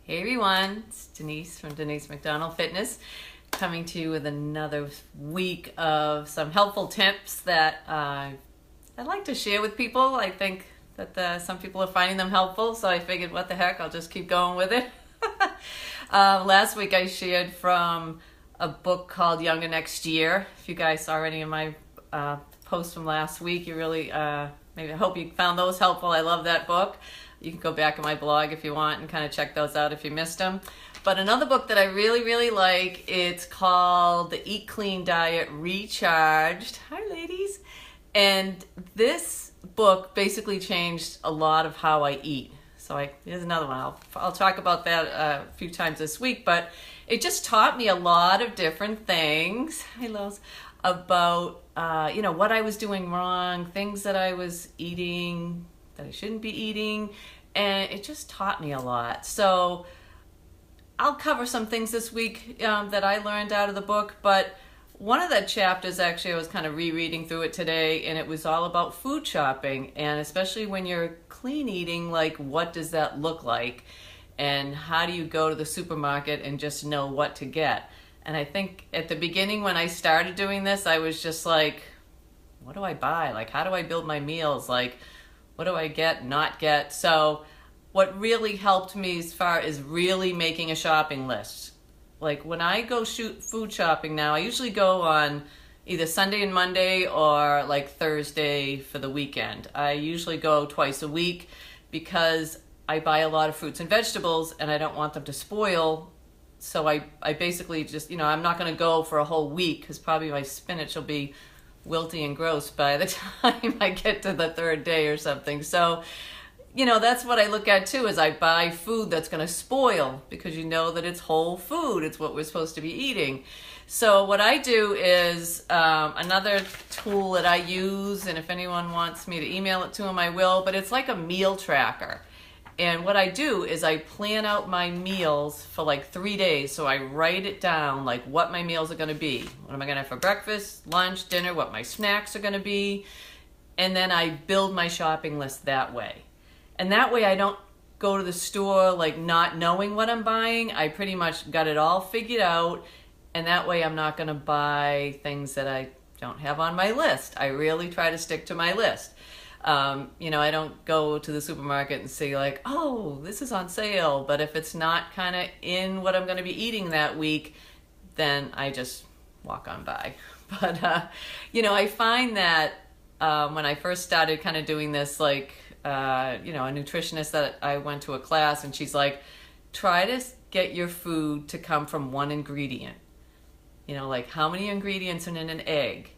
Hey everyone, it's Denise from Denise McDonald Fitness, coming to you with another week of some helpful tips that I'd like to share with people. I think that some people are finding them helpful, so I figured what the heck, I'll just keep going with it. Last week I shared from a book called Younger Next Year. If you guys saw any of my posts from last week, you really, maybe I hope you found those helpful. I love that book. You can go back on my blog if you want and kind of check those out if you missed them. But another book that I really like, it's called The Eat Clean Diet Recharged. Hi, ladies. And this book basically changed a lot of how I eat. So here's another one. I'll talk about that a few times this week. But it just taught me a lot of different things. Hi, Lowe's. About, what I was doing wrong, things that I was eating that I shouldn't be eating, and it just taught me a lot. So I'll cover some things this week that I learned out of the book, but one of the chapters, actually, I was kind of rereading through it today, and it was all about food shopping, and especially when you're clean eating, like what does that look like, and how do you go to the supermarket and just know what to get? And I think at the beginning when I started doing this, I was just like, what do I buy? Like, how do I build my meals? Like, what do I get, not get? So what really helped me as far as really making a shopping list. Like when I go food shopping now, I usually go on either Sunday and Monday or like Thursday for the weekend. I usually go twice a week because I buy a lot of fruits and vegetables and I don't want them to spoil. So I basically just, I'm not going to go for a whole week because probably my spinach will be wilty and gross by the time I get to the third day or something. So, that's what I look at too, is I buy food that's going to spoil because you know that it's whole food. It's what we're supposed to be eating. So what I do is another tool that I use, and if anyone wants me to email it to them, I will, but it's like a meal tracker. And what I do is I plan out my meals for like 3 days. So I write it down, like what my meals are going to be. What am I going to have for breakfast, lunch, dinner, what my snacks are going to be. And then I build my shopping list that way. And that way I don't go to the store like not knowing what I'm buying. I pretty much got it all figured out. And that way I'm not going to buy things that I don't have on my list. I really try to stick to my list. I don't go to the supermarket and say like, oh, this is on sale. But if it's not kind of in what I'm going to be eating that week, then I just walk on by. But, I find that when I first started kind of doing this, like, a nutritionist that I went to a class, and she's like, try to get your food to come from one ingredient. Like how many ingredients are in an egg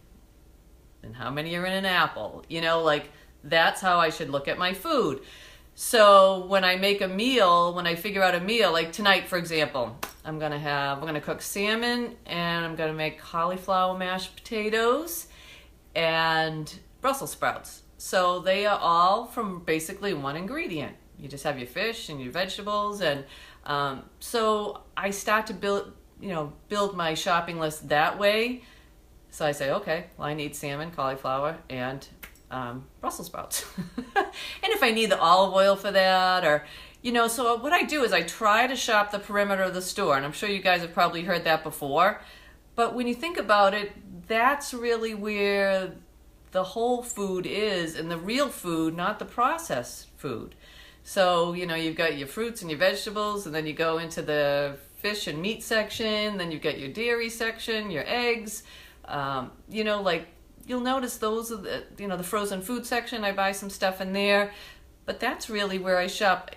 and how many are in an apple, that's how I should look at my food. So when I make a meal, when I figure out a meal, like tonight, for example, I'm going to cook salmon and I'm going to make cauliflower mashed potatoes and Brussels sprouts. So they are all from basically one ingredient. You just have your fish and your vegetables. And so I start to build my shopping list that way. So I say, okay, well, I need salmon, cauliflower, and Brussels sprouts. And if I need the olive oil for that, or so what I do is I try to shop the perimeter of the store, and I'm sure you guys have probably heard that before, but when you think about it, that's really where the whole food is, and the real food, not the processed food. So you've got your fruits and your vegetables, and then you go into the fish and meat section, then you've got your dairy section, your eggs, you'll notice those are the frozen food section. I buy some stuff in there, but that's really where I shop.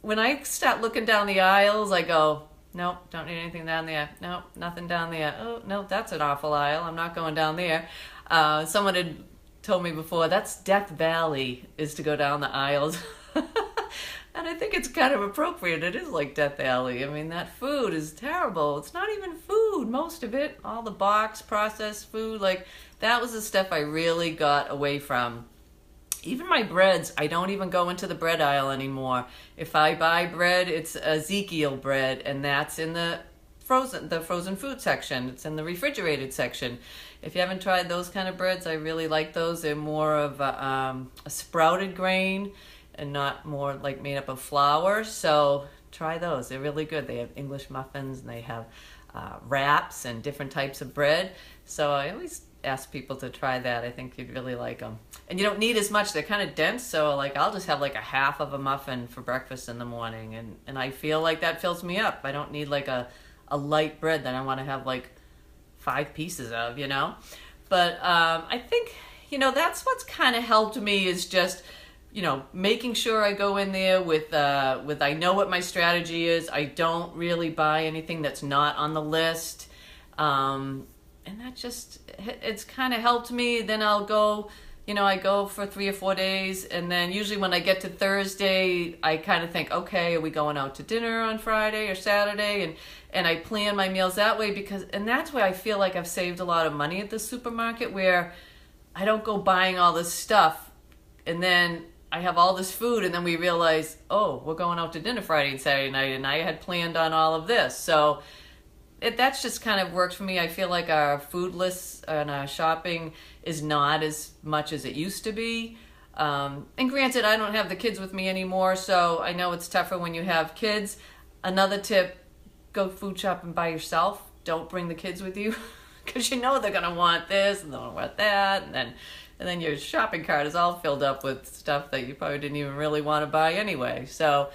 When I start looking down the aisles, I go, nope, don't need anything down there. Nope, nothing down there. Oh, no, that's an awful aisle. I'm not going down there. Someone had told me before, that's Death Valley, is to go down the aisles. And I think it's kind of appropriate. It is like Death Valley. I mean, that food is terrible. It's not even food, most of it. All the box processed food, like that was the stuff I really got away from. Even my breads, I don't even go into the bread aisle anymore. If I buy bread, it's Ezekiel bread, and that's in the frozen food section. It's in the refrigerated section. If you haven't tried those kind of breads, I really like those. They're more of a sprouted grain and not more like made up of flour. So try those. They're really good. They have English muffins, and they have wraps and different types of bread. So I always ask people to try that. I think you'd really like them. And you don't need as much. They're kind of dense, so like I'll just have like a half of a muffin for breakfast in the morning, and I feel like that fills me up. I don't need like a light bread that I want to have like 5 pieces of, you know. But I think, you know, that's what's kind of helped me is just, you know, making sure I go in there with I know what my strategy is. I don't really buy anything that's not on the list. And that just, it's kind of helped me. Then I'll go, you know, I go for 3 or 4 days. And then usually when I get to Thursday, I kind of think, okay, are we going out to dinner on Friday or Saturday? And I plan my meals that way and that's why I feel like I've saved a lot of money at the supermarket, where I don't go buying all this stuff and then I have all this food and then we realize, oh, we're going out to dinner Friday and Saturday night and I had planned on all of this. So that's just kind of worked for me. I feel like our food lists and our shopping is not as much as it used to be. And granted, I don't have the kids with me anymore, so I know it's tougher when you have kids. Another tip, go food shopping by yourself. Don't bring the kids with you because you know they're going to want this and they're going to want that. And then your shopping cart is all filled up with stuff that you probably didn't even really want to buy anyway. So,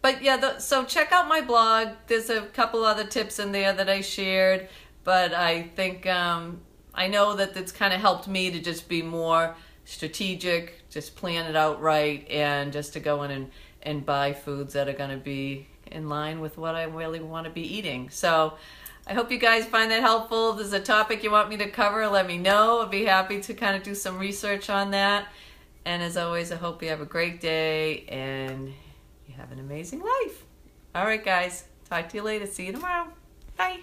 but yeah, so check out my blog. There's a couple other tips in there that I shared, but I think I know that it's kind of helped me to just be more strategic, just plan it out right, and just to go in and buy foods that are going to be in line with what I really want to be eating. So I hope you guys find that helpful. If there's a topic you want me to cover, let me know. I'll be happy to kind of do some research on that. And as always, I hope you have a great day and have an amazing life. All right, guys. Talk to you later. See you tomorrow. Bye.